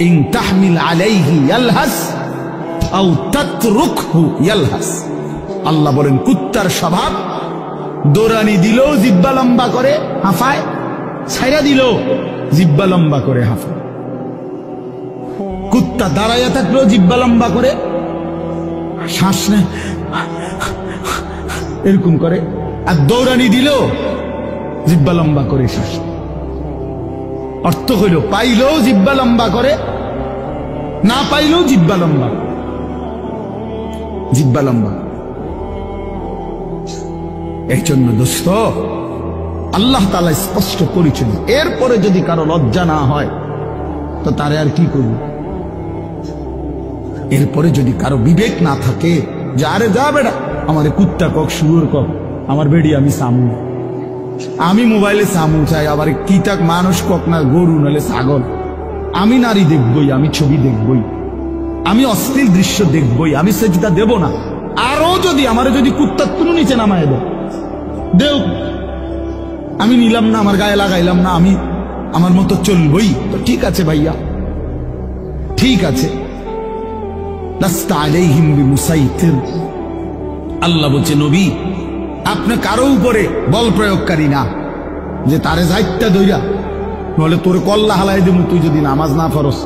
In তাহমিল আলাইহি ইয়ালহাস আও তাতরুকহু ইয়ালহাস। আল্লাহ বলেন কুত্তার স্বভাব, দৌড়ানি দিল জিব্বা লম্বা করে হাঁফায়, ছাইরা দিল জিব্বা লম্বা করে হাঁফায়। কুত্তা দাঁড়াইয়া থাকলো জিব্বা লম্বা করে, শ্বাস নেয় এরকম করে, আর দৌড়ানি দিল জিব্বা লম্বা করে শ্বাস। অর্থ হইল পাইলেও জিব্বা লম্বা করে, না পাইলেও জিব্বা লম্বা, জিব্বা লম্বা। এর জন্য দোস্ত আল্লাহ তাআলা স্পষ্ট করেছেন, এরপরে যদি কারো লজ্জা না হয় তো তারে আর কি করব? এরপরে যদি কারো বিবেক না থাকে যে আরে যা বেড়া আমার কুত্তা কক শুয়োর কক আমার বেড়ি আমি সামু, আমি মোবাইলে সামু চাই, আবার কি তাক মানুষ কক না গরু নালে ছাগল, আমি নারী দেখবই, আমি ছবি দেখবই, আমি অশ্লীল দৃশ্য দেখবই, আমি সেজদা দেব না। আরো যদি আমার যদি কুত্তার তুলো নিচে নামায় দেও, আমি নিলাম না, আমার গায়ে লাগাইলাম না, আমি আমার মতো চলবই, তো ঠিক আছে ভাইয়া, ঠিক আছে। লাস্তা আলাইহিম বিমুসাইতির। আল্লাহ বলছে নবী আপনি কারো উপরে বল প্রয়োগকারী না, যে তারে যাইত্যা দইরা বলে তোর কল্লা হালাই দেব তুই যদি নামাজ না ফরস,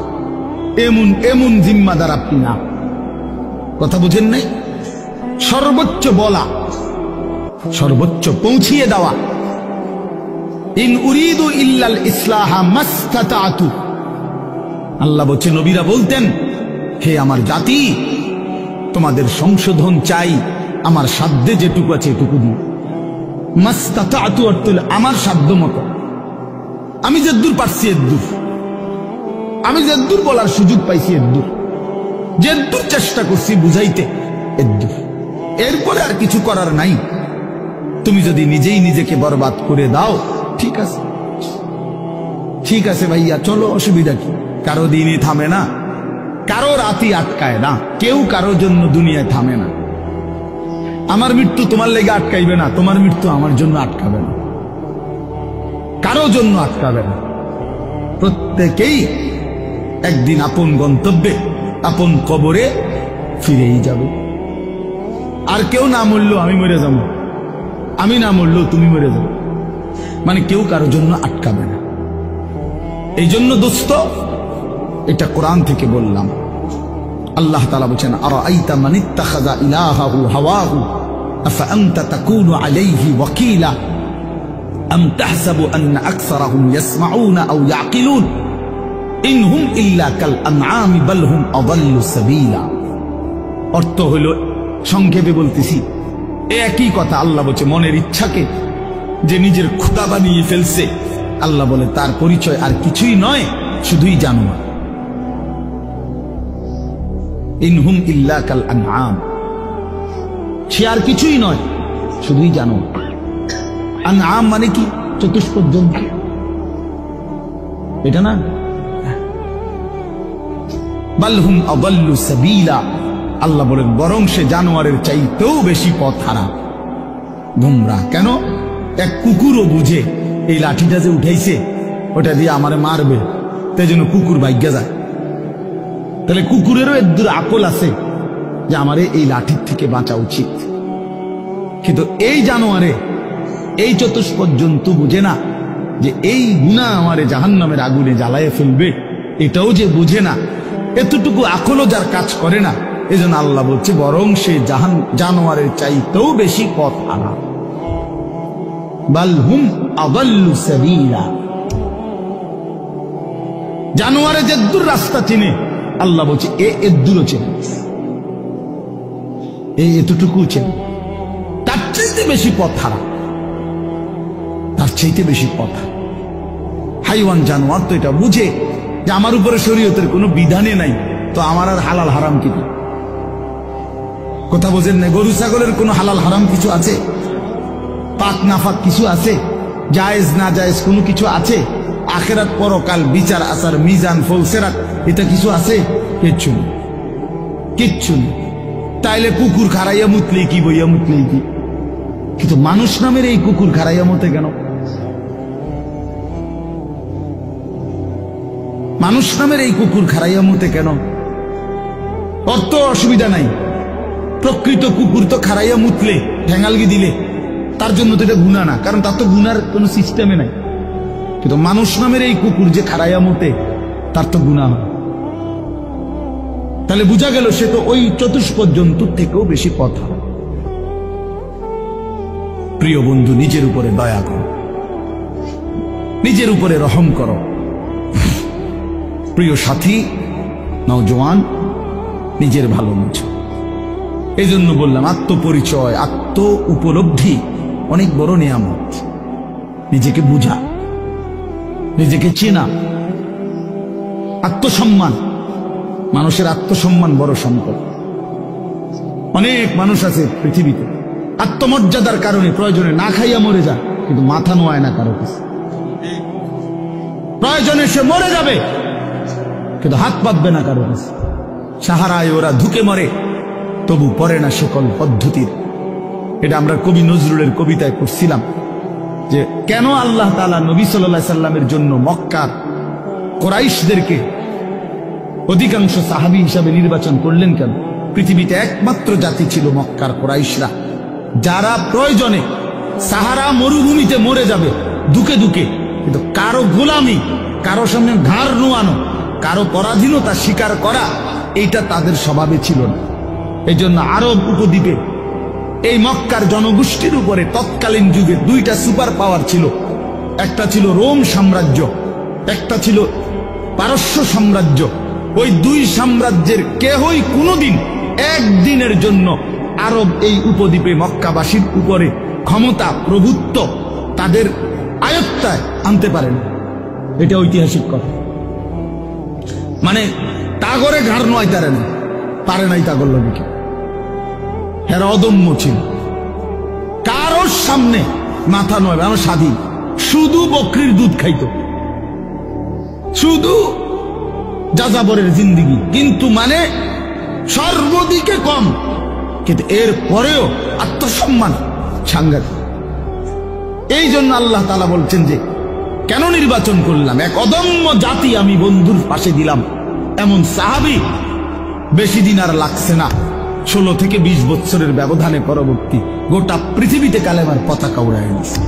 এমন এমন জিম্মাদার আপনি না। কথা বুঝেন নাই? সর্বোচ্চ বলা, সর্বোচ্চ পৌঁছিয়ে দেওয়া। ইন উরিদু ইল্লাল ইসলাহা মাসতাতাতু। আল্লাহ বলছে নবীরা বলতেন হে আমার জাতি তোমাদের সংশোধন চাই, আমার সাধ্যে যেটুকু আছে এটুকু দিই। মাসতাতাতু অর্থ হলো আমার সাধ্য মতো, আমি যদ্দূর পারছি এদ্দূর, আমি যদ্দূর বলার সুযোগ পাইছি এদ্দূর, যদ্দূর চেষ্টা করছি বুঝাইতে এদ্দূর, এরপরে আর কিছু করার নাই। তুমি যদি নিজেই নিজেকে বরবাদ করে দাও ঠিক আছে, ঠিক আছে ভাইয়া চলো, অসুবিধা কি? কারো দিনই থামে না, কারো রাতই আটকায় না, কেউ কারো জন্য দুনিয়ায় থামে না। আমার মৃত্যু তোমার লেগে আটকাইবে না, তোমার মৃত্যু আমার জন্য আটকাবে না, কারো জন্য আটকাবে না। প্রত্যেকেই একদিন আপন গন্তব্যে আপন কবরে ফিরেই যাবে। আর কেউ না মরলেও আমি মরে যাব, আমি না মরলেও তুমি মরে যাবে, মানে কেউ কারো জন্য আটকাবে না। এই জন্য দোস্ত এটা কোরআন থেকে বললাম। আল্লাহ তাআলা বলেন আরাআইতা মান ইত্তাখাযা ইলাহাহু হাওয়াহু আফা আনতা তাকুনু আলাইহি ওয়াকিলা আম তাহসাবু আন্না আকসারাহুম ইয়াসমাউনা আও ইয়াকিলুন ইনহুম ইল্লা কাল আনআমি বাল হুম আযাল্লু সাবিলা। অর্থ হলো সংক্ষেপে বলতেছি, একই কথা। আল্লাহ বলছে মনের ইচ্ছাকে যে নিজের খোদা বানিয়ে ফেলছে, আল্লাহ বলে তার পরিচয় আর কিছুই নয়, শুধুই জানোয়ার। ইনহুম ইল্লা কাল আনআম, সে আর কিছুই নয়, শুধুই জানোয়ার। আনআম মানে কি? চতুষ্পদ জন্তু, এটা না? বাল হুম আযাল্লু সাবিলা। আল্লাহ বলেন বরং সে জানোয়ারের চাইতেও বেশি পথ হারা, গুমরাহ। কেন? এক কুকুরও বুঝে এই লাঠিটা যে উঠাইছে ওটা দিয়ে আমারে মারবে, তাই জন্য কুকুর ভাগ্যা যায়। তাহলে কুকুরেরও এদ্দুর আকল আছে যে আমারে এই লাঠির থেকে বাঁচা উচিত, কিন্তু এই জানোয়ারে, এই চতুষ্পদ জন্তু বুঝে না যে এই গুনাহ আমারে জাহান্নামের আগুনে জ্বালায় ফেলবে, এটাও যে বুঝে না, এতটুকু আকলও যার কাজ করে না। এই জন্য আল্লাহ বলছে বরং সে জানোয়ারের চাইতেও বেশি পথ হারা। বাল হুম আযাল্লু সাবিলা। জানোয়ারে যেদ্দুর রাস্তা চিনে, আল্লাহ বলছে এদ্দুরও চেনে, এতটুকু চেনে, তার চাইতে বেশি পথ হারা, তার চাইতে বেশি পথ। হাইওয়ান জানোয়ার তো এটা বুঝে যে আমার উপরে শরীয়তের কোনো বিধানে নাই, তো আমার আর হালাল হারাম কি? কথা বোঝেন না? গরু ছাগলের কোনো হালাল হারাম কিছু আছে? পাক নাফাক কিছু আছে? জায়েজ না জায়েজ কোনো কিছু আছে? আখিরাত পরকাল বিচার আচার মিজান ফলসেরাত এটা কিছু আছে? কিচ্ছু নেই, কিচ্ছু নেই। তাইলে কুকুর খারাইয়া মুতলেই কি, বইয়া মুতলেই কি, কিন্তু মানুষ নামের এই কুকুর খারাইয়া মতে কেন? মানুষ নামের এই কুকুর খারাইয়া মতে কেন? অত অসুবিধা নাই, প্রকৃত কুকুর তো খারাইয়া মুতলে ঠ্যাঙ্গালগি দিলে তার জন্য তো এটা গুনাহ না, কারণ তার তো গুনার কোনো সিস্টেমে নাই। কিন্তু মানুষ নামের এই কুকুর যে খারাইয়া মতে তার তো গুনাহ হয়। তাহলে বোঝা গেল সে তো ওই চতুষ্পদ জন্তুর থেকেও বেশি কথা। প্রিয় বন্ধু, নিজের উপরে দয়া করো, নিজের উপরে রহম করো। প্রিয় সাথী নওজোয়ান, নিজের ভালো বুঝো। এই জন্য বললাম আত্মপরিচয়, আত্ম উপলব্ধি অনেক বড় নিয়ামত। নিজেকে বুঝা, নিজেকে চেনা, আত্মসম্মান। মানুষের আত্মসম্মান বড় সম্পদ। অনেক মানুষ আছে পৃথিবীতে আত্মমর্যাদার কারণে প্রয়োজনে না খাইয়া মরে যায়, কিন্তু মাথা নোয়ায় না কারো কাছে। প্রয়োজনে সে মরে যাবে কিন্তু হাত পাতবে না কারো কাছে। সাহারায় ওরা ধুকে মরে, তবু পড়ে না সকল পদ্ধতির। এটা আমরা কবি নজরুলের কবিতায় করছিলাম যে কেন আল্লাহ তাআলা নবী সাল্লাল্লাহু আলাইহি সাল্লামের জন্য মক্কার কুরাইশদেরকে অধিকাংশ সাহাবী হিসাবে নির্বাচন করলেন কেন? পৃথিবীতে একমাত্র জাতি ছিল মক্কার কুরাইশরা, যারা প্রয়োজনে সাহারা মরুভূমিতে মরে যাবে দুকে দুকে, কিন্তু কারো গোলামি, কারো সামনে ঘাড় নোয়ানো, কারো পরাধীনতা স্বীকার করা, এইটা তাদের স্বভাবে ছিল না। এই জন্য আরব উপদ্বীপে এই মক্কার জনগোষ্ঠীর উপরে তৎকালীন যুগে দুইটা সুপার পাওয়ার ছিল। একটা ছিল রোম সাম্রাজ্য, একটা ছিল পারস্য সাম্রাজ্য। ওই দুই সাম্রাজ্যের কেহই কোনোদিন একদিনের জন্য আরব এই উপদ্বীপে মক্কাবাসীর উপরে ক্ষমতা, প্রভুত্ব তাদের আয়ত্তায় আনতে পারেন। এটা ঐতিহাসিক কথা। মানে তাগরে ঘাড় নয় তারে না, পারে নাই তাগর লোকে। এরা অদম্য ছিল, কারোর সামনে মাথা নয়, আমার স্বাধীন। শুধু বকরির দুধ খাইত, শুধু যাযাবরের জিন্দিগি, কিন্তু মানে সর্বদিকে কম, কিন্তু এর পরেও আত্মসম্মান সাংঘাতিক। এই জন্য আল্লাহ তাআলা বলছেন যে কেন নির্বাচন করলাম, এক অদম্য জাতি আমি বন্ধুর পাশে দিলাম। এমন সাহাবী বেশি দিন আর লাগছে না, 16 থেকে 20 বছরের ব্যবধানে পরবর্তী গোটা পৃথিবীতে কালেমার পতাকা উড়ায় এনেছে।